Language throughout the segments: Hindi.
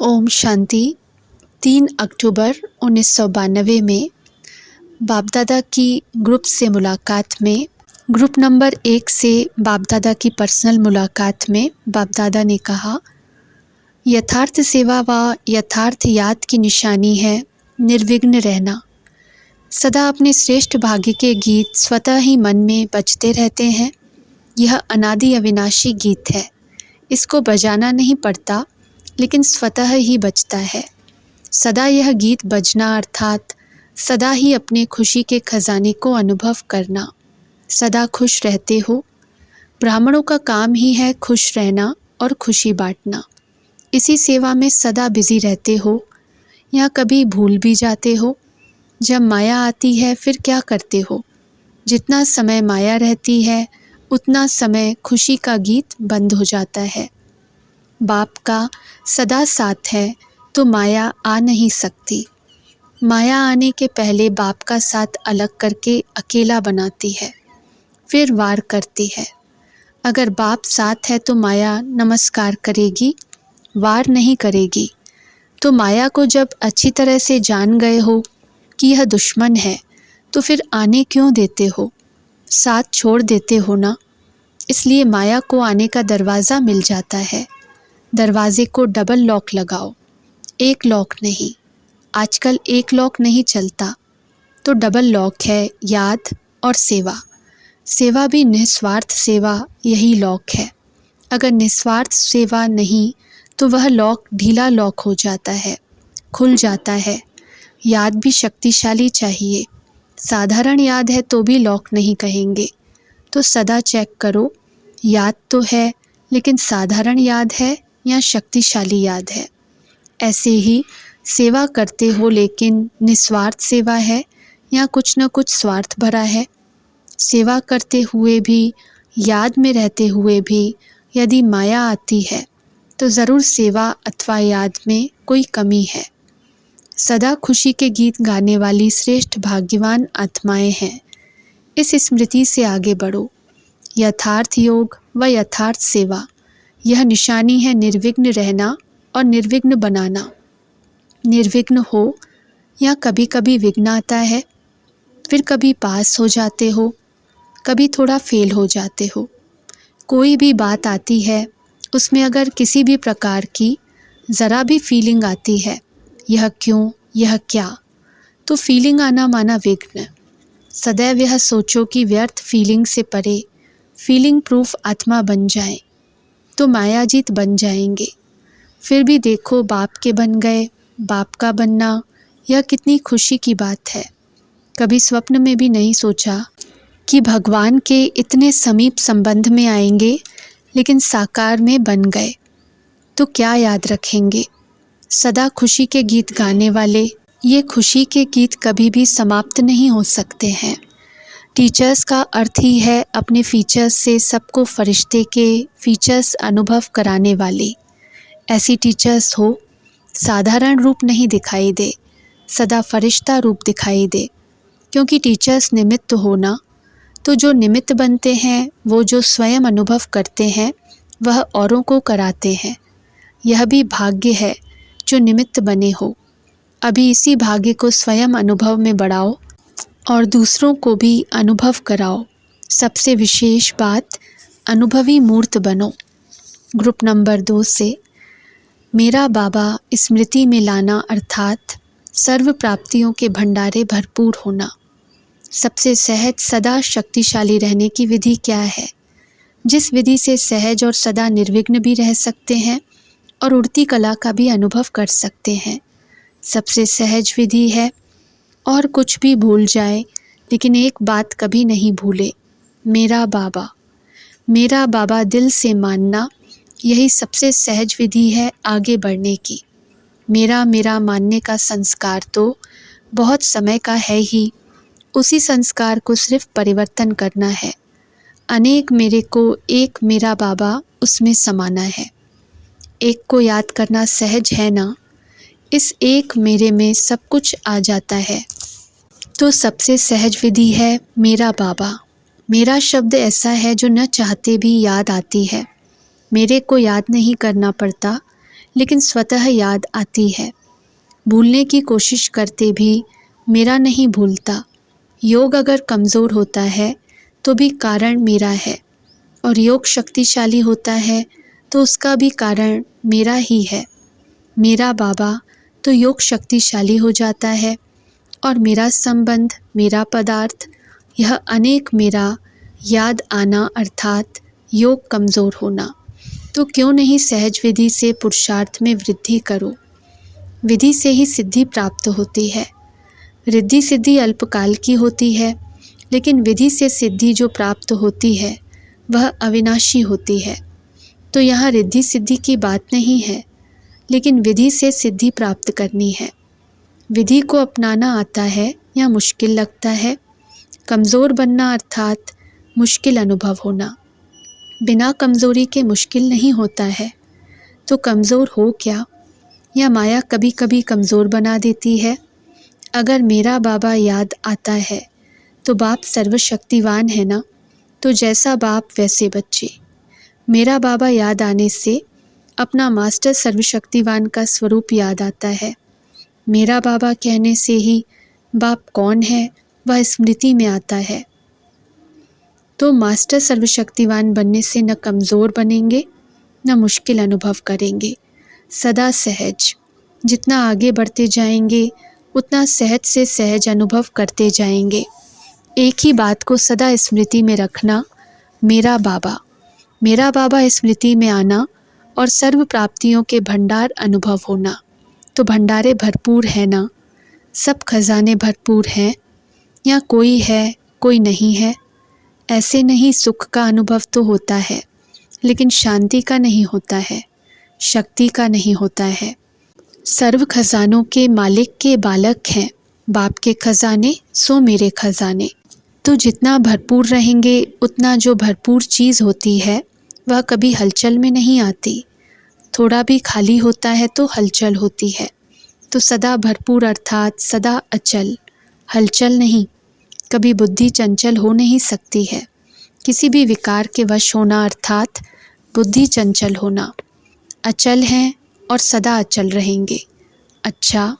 ओम शांति। 3 अक्टूबर 1992 में बाप-दादा की ग्रुप से मुलाकात में, ग्रुप नंबर 1 से बाप-दादा की पर्सनल मुलाकात में बाप-दादा ने कहा, यथार्थ सेवा व यथार्थ याद की निशानी है निर्विघ्न रहना। सदा अपने श्रेष्ठ भाग्य के गीत स्वतः ही मन में बजते रहते हैं। यह अनादि अविनाशी गीत है। इसको बजाना नहीं पड़ता, लेकिन स्वतः ही बजता है। सदा यह गीत बजना अर्थात सदा ही अपने खुशी के खजाने को अनुभव करना। सदा खुश रहते हो। ब्राह्मणों का काम ही है खुश रहना और खुशी बांटना। इसी सेवा में सदा बिजी रहते हो या कभी भूल भी जाते हो। जब माया आती है फिर क्या करते हो? जितना समय माया रहती है उतना समय खुशी का गीत बंद हो जाता है। बाप का सदा साथ है तो माया आ नहीं सकती। माया आने के पहले बाप का साथ अलग करके अकेला बनाती है, फिर वार करती है। अगर बाप साथ है तो माया नमस्कार करेगी, वार नहीं करेगी। तो माया को जब अच्छी तरह से जान गए हो कि यह दुश्मन है, तो फिर आने क्यों देते हो? साथ छोड़ देते हो ना। इसलिए माया को आने का दरवाज़ा मिल जाता है। दरवाजे को डबल लॉक लगाओ, एक लॉक नहीं। आजकल एक लॉक नहीं चलता, तो डबल लॉक है याद और सेवा। सेवा भी निस्वार्थ सेवा, यही लॉक है। अगर निस्वार्थ सेवा नहीं तो वह लॉक ढीला लॉक हो जाता है, खुल जाता है। याद भी शक्तिशाली चाहिए। साधारण याद है तो भी लॉक नहीं कहेंगे। तो सदा चेक करो, याद तो है लेकिन साधारण याद है या शक्तिशाली याद है। ऐसे ही सेवा करते हो लेकिन निस्वार्थ सेवा है या कुछ न कुछ स्वार्थ भरा है। सेवा करते हुए भी, याद में रहते हुए भी यदि माया आती है तो ज़रूर सेवा अथवा याद में कोई कमी है। सदा खुशी के गीत गाने वाली श्रेष्ठ भाग्यवान आत्माएं हैं। इस स्मृति से आगे बढ़ो। यथार्थ योग व यथार्थ सेवा, यह निशानी है निर्विघ्न रहना और निर्विघ्न बनाना। निर्विघ्न हो या कभी कभी विघ्न आता है, फिर कभी पास हो जाते हो, कभी थोड़ा फेल हो जाते हो। कोई भी बात आती है, उसमें अगर किसी भी प्रकार की ज़रा भी फीलिंग आती है, यह क्यों, यह क्या, तो फीलिंग आना माना विघ्न। सदैव यह सोचो कि व्यर्थ फीलिंग से परे फीलिंग प्रूफ आत्मा बन जाए तो मायाजीत बन जाएंगे। फिर भी देखो बाप के बन गए। बाप का बनना यह कितनी खुशी की बात है। कभी स्वप्न में भी नहीं सोचा कि भगवान के इतने समीप संबंध में आएंगे, लेकिन साकार में बन गए तो क्या याद रखेंगे। सदा खुशी के गीत गाने वाले, ये खुशी के गीत कभी भी समाप्त नहीं हो सकते हैं। टीचर्स का अर्थ ही है अपने फीचर्स से सबको फरिश्ते के फीचर्स अनुभव कराने वाले। ऐसी टीचर्स हो, साधारण रूप नहीं दिखाई दे, सदा फरिश्ता रूप दिखाई दे। क्योंकि टीचर्स निमित्त हो ना, तो जो निमित्त बनते हैं वो जो स्वयं अनुभव करते हैं वह औरों को कराते हैं। यह भी भाग्य है जो निमित्त बने हो। अभी इसी भाग्य को स्वयं अनुभव में बढ़ाओ और दूसरों को भी अनुभव कराओ। सबसे विशेष बात, अनुभवी मूर्त बनो। ग्रुप नंबर 2 से मेरा बाबा स्मृति में लाना अर्थात सर्व प्राप्तियों के भंडारे भरपूर होना। सबसे सहज सदा शक्तिशाली रहने की विधि क्या है? जिस विधि से सहज और सदा निर्विघ्न भी रह सकते हैं और उड़ती कला का भी अनुभव कर सकते हैं, सबसे सहज विधि है। और कुछ भी भूल जाए लेकिन एक बात कभी नहीं भूले, मेरा बाबा। मेरा बाबा दिल से मानना, यही सबसे सहज विधि है आगे बढ़ने की। मेरा मेरा मानने का संस्कार तो बहुत समय का है ही, उसी संस्कार को सिर्फ परिवर्तन करना है। अनेक मेरे को एक मेरा बाबा उसमें समाना है। एक को याद करना सहज है ना, इस एक मेरे में सब कुछ आ जाता है। तो सबसे सहज विधि है मेरा बाबा। मेरा शब्द ऐसा है जो न चाहते भी याद आती है। मेरे को याद नहीं करना पड़ता, लेकिन स्वतः याद आती है। भूलने की कोशिश करते भी मेरा नहीं भूलता। योग अगर कमज़ोर होता है तो भी कारण मेरा है, और योग शक्तिशाली होता है तो उसका भी कारण मेरा ही है। मेरा बाबा तो योग शक्तिशाली हो जाता है, और मेरा संबंध, मेरा पदार्थ, यह अनेक मेरा याद आना अर्थात योग कमज़ोर होना। तो क्यों नहीं सहज विधि से पुरुषार्थ में वृद्धि करो। विधि से ही सिद्धि प्राप्त होती है। रिद्धि सिद्धि अल्पकाल की होती है, लेकिन विधि से सिद्धि जो प्राप्त होती है वह अविनाशी होती है। तो यहाँ रिद्धि सिद्धि की बात नहीं है, लेकिन विधि से सिद्धि प्राप्त करनी है। विधि को अपनाना आता है या मुश्किल लगता है? कमज़ोर बनना अर्थात मुश्किल अनुभव होना। बिना कमज़ोरी के मुश्किल नहीं होता है। तो कमज़ोर हो क्या, या माया कभी कभी कमज़ोर बना देती है? अगर मेरा बाबा याद आता है तो बाप सर्वशक्तिवान है ना, तो जैसा बाप वैसे बच्चे। मेरा बाबा याद आने से अपना मास्टर सर्वशक्तिवान का स्वरूप याद आता है। मेरा बाबा कहने से ही बाप कौन है वह स्मृति में आता है। तो मास्टर सर्वशक्तिवान बनने से न कमज़ोर बनेंगे न मुश्किल अनुभव करेंगे। सदा सहज। जितना आगे बढ़ते जाएंगे उतना सहज से सहज अनुभव करते जाएंगे। एक ही बात को सदा स्मृति में रखना, मेरा बाबा स्मृति में आना और सर्व प्राप्तियों के भंडार अनुभव होना। तो भंडारे भरपूर है ना, सब खजाने भरपूर हैं, या कोई है कोई नहीं है? ऐसे नहीं, सुख का अनुभव तो होता है, लेकिन शांति का नहीं होता है, शक्ति का नहीं होता है। सर्व खजानों के मालिक के बालक हैं, बाप के खजाने सो मेरे खजाने। तो जितना भरपूर रहेंगे उतना जो भरपूर चीज़ होती है वह कभी हलचल में नहीं आती। थोड़ा भी खाली होता है तो हलचल होती है। तो सदा भरपूर अर्थात सदा अचल, हलचल नहीं। कभी बुद्धि चंचल हो नहीं सकती है। किसी भी विकार के वश होना अर्थात बुद्धि चंचल होना। अचल हैं और सदा अचल रहेंगे। अच्छा,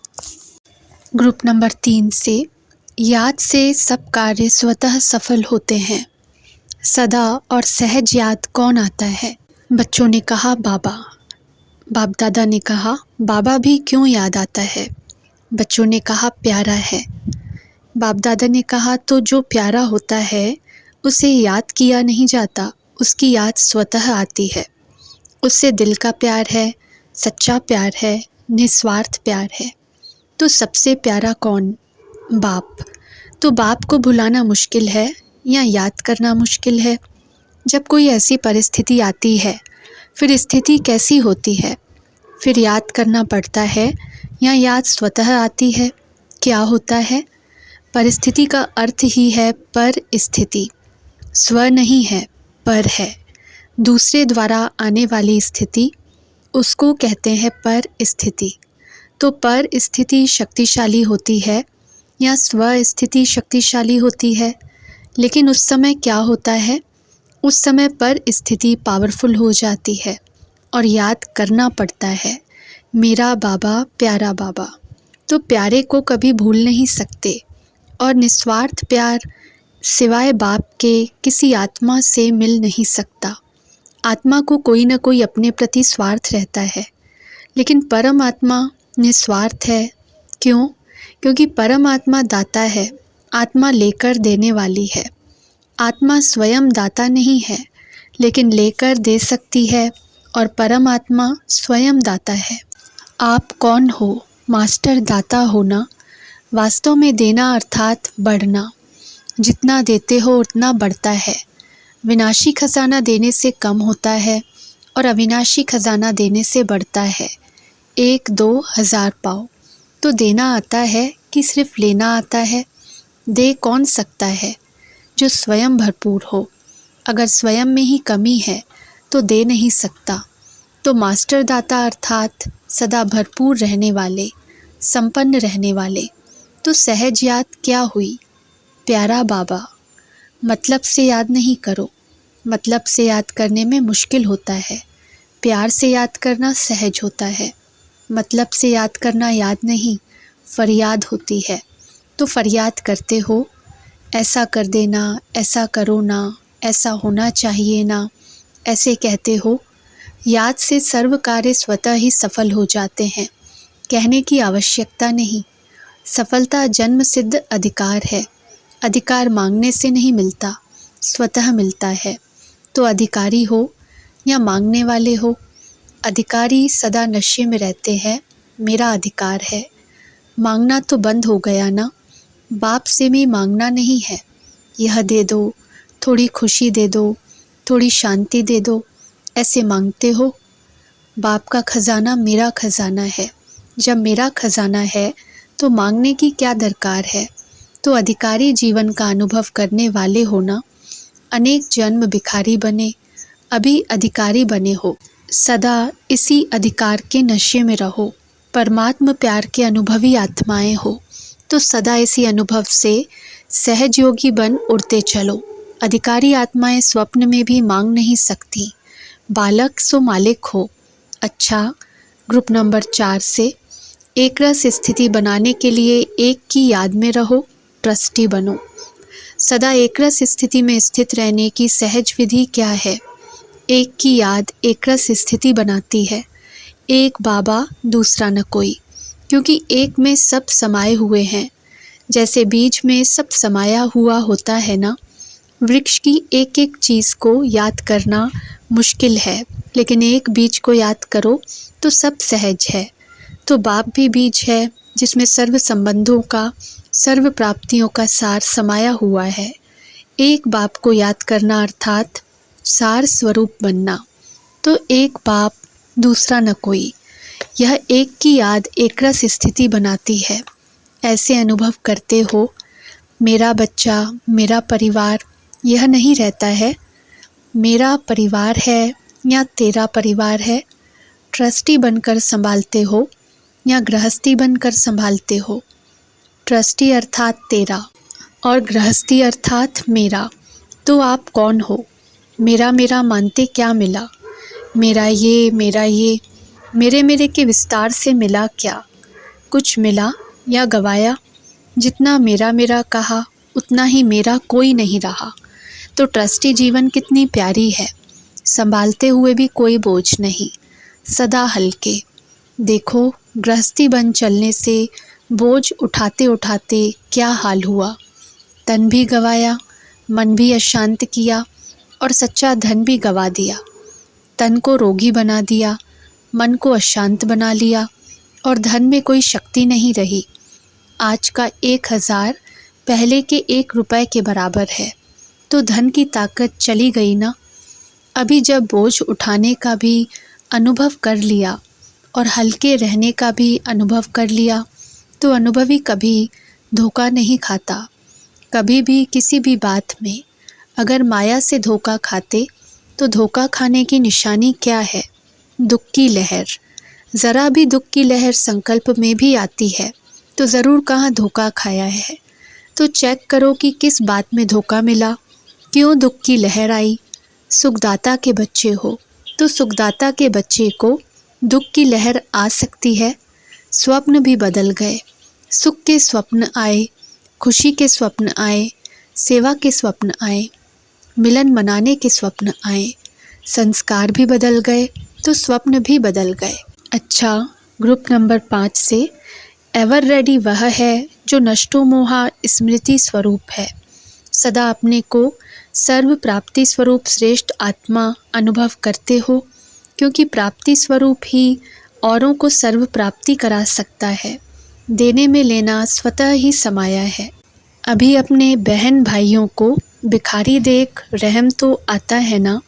ग्रुप नंबर 3 से, याद से सब कार्य स्वतः सफल होते हैं। सदा और सहज याद कौन आता है? बच्चों ने कहा बाबा। बाप दादा ने कहा बाबा भी क्यों याद आता है? बच्चों ने कहा प्यारा है। बाप दादा ने कहा तो जो प्यारा होता है उसे याद किया नहीं जाता, उसकी याद स्वतः आती है। उससे दिल का प्यार है, सच्चा प्यार है, निस्वार्थ प्यार है। तो सबसे प्यारा कौन? बाप। तो बाप को भुलाना मुश्किल है या याद करना मुश्किल है? जब कोई ऐसी परिस्थिति आती है, फिर स्थिति कैसी होती है? फिर याद करना पड़ता है या याद स्वतः आती है? क्या होता है? परिस्थिति का अर्थ ही है पर स्थिति। स्व नहीं है, पर है। दूसरे द्वारा आने वाली स्थिति, उसको कहते हैं पर स्थिति। तो पर स्थिति शक्तिशाली होती है या स्व स्थिति शक्तिशाली होती है? लेकिन उस समय क्या होता है? उस समय पर स्थिति पावरफुल हो जाती है और याद करना पड़ता है, मेरा बाबा, प्यारा बाबा। तो प्यारे को कभी भूल नहीं सकते, और निस्वार्थ प्यार सिवाय बाप के किसी आत्मा से मिल नहीं सकता। आत्मा को कोई न कोई अपने प्रति स्वार्थ रहता है, लेकिन परम आत्मा निस्वार्थ है। क्यों? क्योंकि परम आत्मा दाता है, आत्मा लेकर देने वाली है। आत्मा स्वयं दाता नहीं है, लेकिन लेकर दे सकती है, और परम आत्मा स्वयं दाता है। आप कौन हो? मास्टर दाता होना। वास्तव में देना अर्थात बढ़ना। जितना देते हो उतना बढ़ता है। विनाशी खजाना देने से कम होता है और अविनाशी खजाना देने से बढ़ता है। 1-2 हज़ार पाओ। तो देना आता है कि सिर्फ लेना आता है? दे कौन सकता है? जो स्वयं भरपूर हो। अगर स्वयं में ही कमी है तो दे नहीं सकता। तो मास्टर दाता अर्थात सदा भरपूर रहने वाले, संपन्न रहने वाले। तो सहज याद क्या हुई? प्यारा बाबा। मतलब से याद नहीं करो। मतलब से याद करने में मुश्किल होता है। प्यार से याद करना सहज होता है, मतलब से याद करना याद नहीं, फरियाद होती है। तो फरियाद करते हो, ऐसा कर देना, ऐसा करो ना, ऐसा होना चाहिए ना, ऐसे कहते हो। याद से सर्व कार्य स्वतः ही सफल हो जाते हैं, कहने की आवश्यकता नहीं। सफलता जन्म सिद्ध अधिकार है, अधिकार मांगने से नहीं मिलता, स्वतः मिलता है। तो अधिकारी हो या मांगने वाले हो, अधिकारी सदा नशे में रहते हैं, मेरा अधिकार है। मांगना तो बंद हो गया ना, बाप से भी मांगना नहीं है। यह दे दो, थोड़ी खुशी दे दो, थोड़ी शांति दे दो, ऐसे मांगते हो। बाप का खजाना मेरा खजाना है, जब मेरा खजाना है तो मांगने की क्या दरकार है। तो अधिकारी जीवन का अनुभव करने वाले हो ना, अनेक जन्म भिखारी बने, अभी अधिकारी बने हो। सदा इसी अधिकार के नशे में रहो, परमात्म प्यार के अनुभवी आत्माएं हो, तो सदा इसी अनुभव से सहज योगी बन उड़ते चलो। अधिकारी आत्माएं स्वप्न में भी मांग नहीं सकती, बालक सो मालिक हो। अच्छा, ग्रुप नंबर 4 से एक रस स्थिति बनाने के लिए एक की याद में रहो, ट्रस्टी बनो। सदा एक रस स्थिति में स्थित रहने की सहज विधि क्या है। एक की याद एक रस स्थिति बनाती है, एक बाबा दूसरा न कोई, क्योंकि एक में सब समाये हुए हैं। जैसे बीज में सब समाया हुआ होता है ना, वृक्ष की एक एक चीज़ को याद करना मुश्किल है, लेकिन एक बीज को याद करो तो सब सहज है। तो बाप भी बीज है, जिसमें सर्व संबंधों का, सर्व प्राप्तियों का सार समाया हुआ है। एक बाप को याद करना अर्थात सार स्वरूप बनना। तो एक बाप दूसरा न कोई, यह एक की याद एक रस स्थिति बनाती है। ऐसे अनुभव करते हो, मेरा बच्चा, मेरा परिवार, यह नहीं रहता है मेरा परिवार है या तेरा परिवार है। ट्रस्टी बनकर संभालते हो या गृहस्थी बनकर संभालते हो। ट्रस्टी अर्थात तेरा और गृहस्थी अर्थात मेरा। तो आप कौन हो। मेरा मेरा मानते क्या मिला, मेरा ये, मेरे मेरे के विस्तार से मिला क्या। कुछ मिला या गवाया, जितना मेरा मेरा कहा उतना ही मेरा कोई नहीं रहा। तो ट्रस्टी जीवन कितनी प्यारी है, संभालते हुए भी कोई बोझ नहीं, सदा हल्के। देखो, गृहस्थी बन चलने से बोझ उठाते उठाते क्या हाल हुआ। तन भी गवाया, मन भी अशांत किया और सच्चा धन भी गवा दिया। तन को रोगी बना दिया, मन को अशांत बना लिया और धन में कोई शक्ति नहीं रही। आज का 1000 पहले के 1 रुपए के बराबर है। तो धन की ताकत चली गई ना। अभी जब बोझ उठाने का भी अनुभव कर लिया और हल्के रहने का भी अनुभव कर लिया, तो अनुभवी कभी धोखा नहीं खाता। कभी भी किसी भी बात में अगर माया से धोखा खाते तो धोखा खाने की निशानी क्या है, दुख की लहर। ज़रा भी दुख की लहर संकल्प में भी आती है तो ज़रूर कहाँ धोखा खाया है। तो चेक करो कि किस बात में धोखा मिला, क्यों दुख की लहर आई। सुखदाता के बच्चे हो तो सुखदाता के बच्चे को दुख की लहर आ सकती है। स्वप्न भी बदल गए, सुख के स्वप्न आए, खुशी के स्वप्न आए, सेवा के स्वप्न आए, मिलन मनाने के स्वप्न आए। संस्कार भी बदल गए तो स्वप्न भी बदल गए। अच्छा, ग्रुप नंबर 5 से एवर रेडी वह है जो नष्टो मोहा स्मृति स्वरूप है। सदा अपने को सर्व प्राप्ति स्वरूप श्रेष्ठ आत्मा अनुभव करते हो, क्योंकि प्राप्ति स्वरूप ही औरों को सर्व प्राप्ति करा सकता है। देने में लेना स्वतः ही समाया है। अभी अपने बहन भाइयों को भिखारी देख रहम तो आता है ना।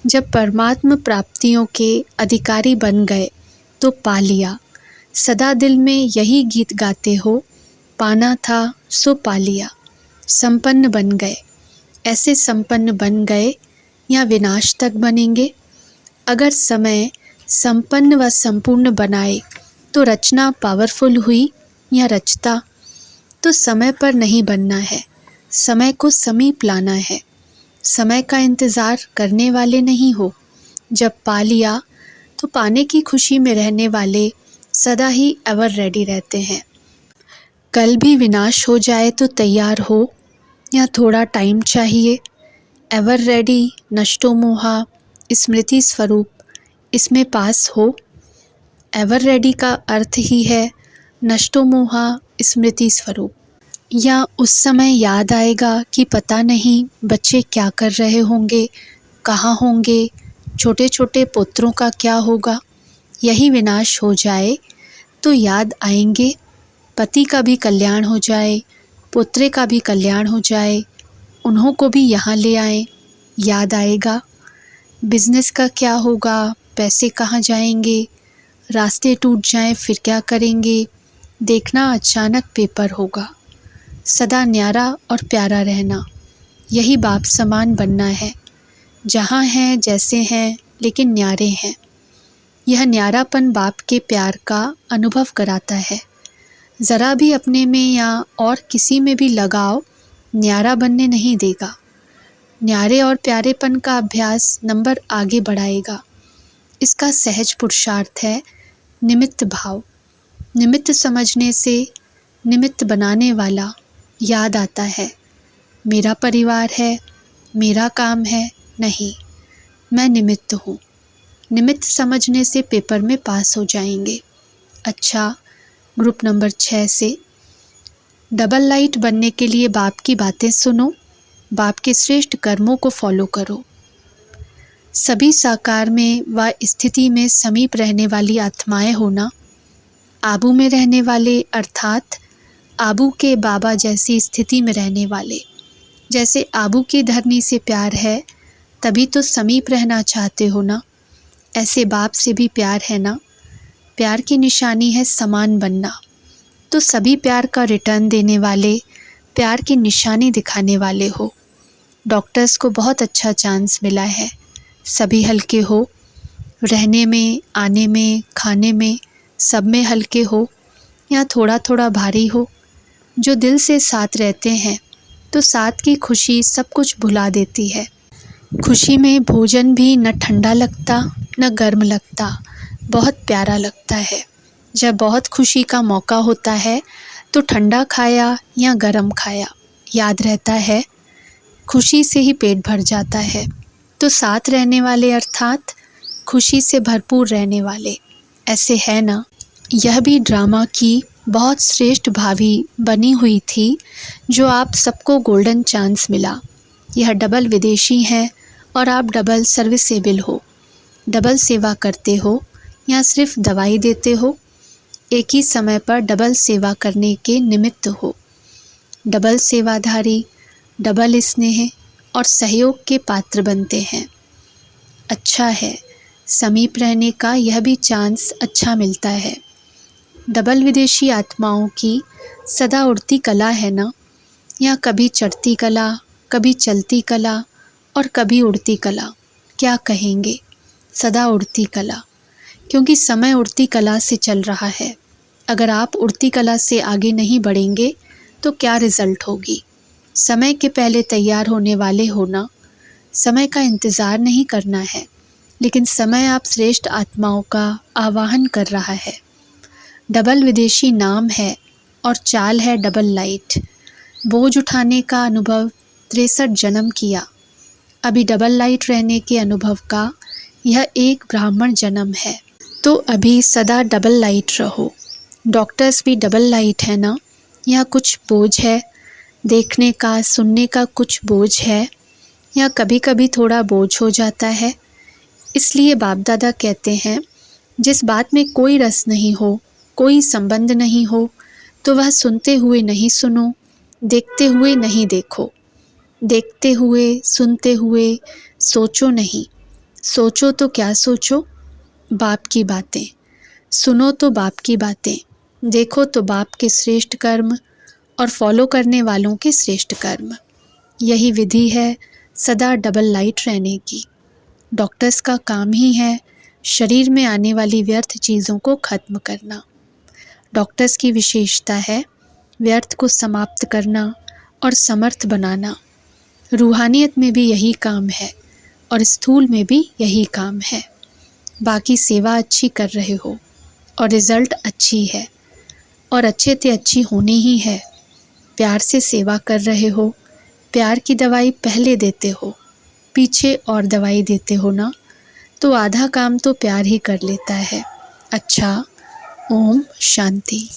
जब परमात्म प्राप्तियों के अधिकारी बन गए तो पा लिया। सदा दिल में यही गीत गाते हो, पाना था सो पा लिया। संपन्न बन गए, ऐसे संपन्न बन गए या विनाश तक बनेंगे। अगर समय संपन्न व संपूर्ण बनाए तो रचना पावरफुल हुई या रचता। तो समय पर नहीं बनना है, समय को समीप लाना है। समय का इंतज़ार करने वाले नहीं हो। जब पा लिया तो पाने की खुशी में रहने वाले सदा ही एवर रेडी रहते हैं। कल भी विनाश हो जाए तो तैयार हो, या थोड़ा टाइम चाहिए। एवर रेडी, नष्टो मोहा, स्मृति स्वरूप, इसमें पास हो। एवर रेडी का अर्थ ही है नष्टो मोहा, स्मृति स्वरूप। या उस समय याद आएगा कि पता नहीं बच्चे क्या कर रहे होंगे, कहाँ होंगे, छोटे छोटे पुत्रों का क्या होगा। यही विनाश हो जाए तो याद आएंगे, पति का भी कल्याण हो जाए, पुत्र का भी कल्याण हो जाए, उन्हों को भी यहाँ ले आएं, याद आएगा। बिजनेस का क्या होगा, पैसे कहाँ जाएंगे, रास्ते टूट जाएं फिर क्या करेंगे, देखना अचानक पेपर होगा। सदा न्यारा और प्यारा रहना, यही बाप समान बनना है। जहाँ हैं जैसे हैं लेकिन न्यारे हैं। यह न्यारापन बाप के प्यार का अनुभव कराता है। ज़रा भी अपने में या और किसी में भी लगाव न्यारा बनने नहीं देगा। न्यारे और प्यारेपन का अभ्यास नंबर आगे बढ़ाएगा। इसका सहज पुरुषार्थ है निमित्त भाव। निमित्त समझने से निमित्त बनाने वाला याद आता है। मेरा परिवार है, मेरा काम है, नहीं, मैं निमित्त हूँ। निमित्त समझने से पेपर में पास हो जाएंगे। अच्छा, ग्रुप नंबर 6 से डबल लाइट बनने के लिए बाप की बातें सुनो, बाप के श्रेष्ठ कर्मों को फॉलो करो। सभी साकार में व स्थिति में समीप रहने वाली आत्माएं होना, आबू में रहने वाले अर्थात आबू के बाबा जैसी स्थिति में रहने वाले। जैसे आबू की धरनी से प्यार है तभी तो समीप रहना चाहते हो ना, ऐसे बाप से भी प्यार है ना। प्यार की निशानी है समान बनना, तो सभी प्यार का रिटर्न देने वाले, प्यार की निशानी दिखाने वाले हो। डॉक्टर्स को बहुत अच्छा चांस मिला है। सभी हल्के हो, रहने में, आने में, खाने में, सब में हल्के हो या थोड़ा थोड़ा भारी हो। जो दिल से साथ रहते हैं तो साथ की खुशी सब कुछ भुला देती है। खुशी में भोजन भी न ठंडा लगता न गर्म लगता, बहुत प्यारा लगता है। जब बहुत खुशी का मौका होता है तो ठंडा खाया या गर्म खाया याद रहता है, खुशी से ही पेट भर जाता है। तो साथ रहने वाले अर्थात खुशी से भरपूर रहने वाले, ऐसे है ना। यह भी ड्रामा की बहुत श्रेष्ठ भावी बनी हुई थी, जो आप सबको गोल्डन चांस मिला। यह डबल विदेशी है और आप डबल सर्विसेबल हो। डबल सेवा करते हो या सिर्फ दवाई देते हो, एक ही समय पर डबल सेवा करने के निमित्त हो। डबल सेवाधारी, डबल स्नेह और सहयोग के पात्र बनते हैं। अच्छा है, समीप रहने का यह भी चांस अच्छा मिलता है। डबल विदेशी आत्माओं की सदा उड़ती कला है ना, या कभी चढ़ती कला, कभी चलती कला और कभी उड़ती कला। क्या कहेंगे, सदा उड़ती कला, क्योंकि समय उड़ती कला से चल रहा है। अगर आप उड़ती कला से आगे नहीं बढ़ेंगे तो क्या रिज़ल्ट होगी। समय के पहले तैयार होने वाले होना, समय का इंतज़ार नहीं करना है, लेकिन समय आप श्रेष्ठ आत्माओं का आवाहन कर रहा है। डबल विदेशी नाम है और चाल है डबल लाइट। बोझ उठाने का अनुभव 63 जन्म किया। अभी डबल लाइट रहने के अनुभव का यह एक ब्राह्मण जन्म है, तो अभी सदा डबल लाइट रहो। डॉक्टर्स भी डबल लाइट है ना, या कुछ बोझ है, देखने का, सुनने का कुछ बोझ है, या कभी कभी थोड़ा बोझ हो जाता है। इसलिए बाप दादा कहते हैं, जिस बात में कोई रस नहीं हो, कोई संबंध नहीं हो, तो वह सुनते हुए नहीं सुनो, देखते हुए नहीं देखो। देखते हुए, सुनते हुए सोचो नहीं। सोचो तो क्या सोचो, बाप की बातें। सुनो तो बाप की बातें। देखो तो बाप के श्रेष्ठ कर्म और फॉलो करने वालों के श्रेष्ठ कर्म। यही विधि है सदा डबल लाइट रहने की। डॉक्टर्स का काम ही है शरीर में आने वाली व्यर्थ चीज़ों को खत्म करना। डॉक्टर्स की विशेषता है व्यर्थ को समाप्त करना और समर्थ बनाना। रूहानियत में भी यही काम है और स्थूल में भी यही काम है। बाकी सेवा अच्छी कर रहे हो और रिज़ल्ट अच्छी है और अच्छे से अच्छी होनी ही है। प्यार से सेवा कर रहे हो, प्यार की दवाई पहले देते हो, पीछे और दवाई देते हो ना, तो आधा काम तो प्यार ही कर लेता है। अच्छा, ओम शांति।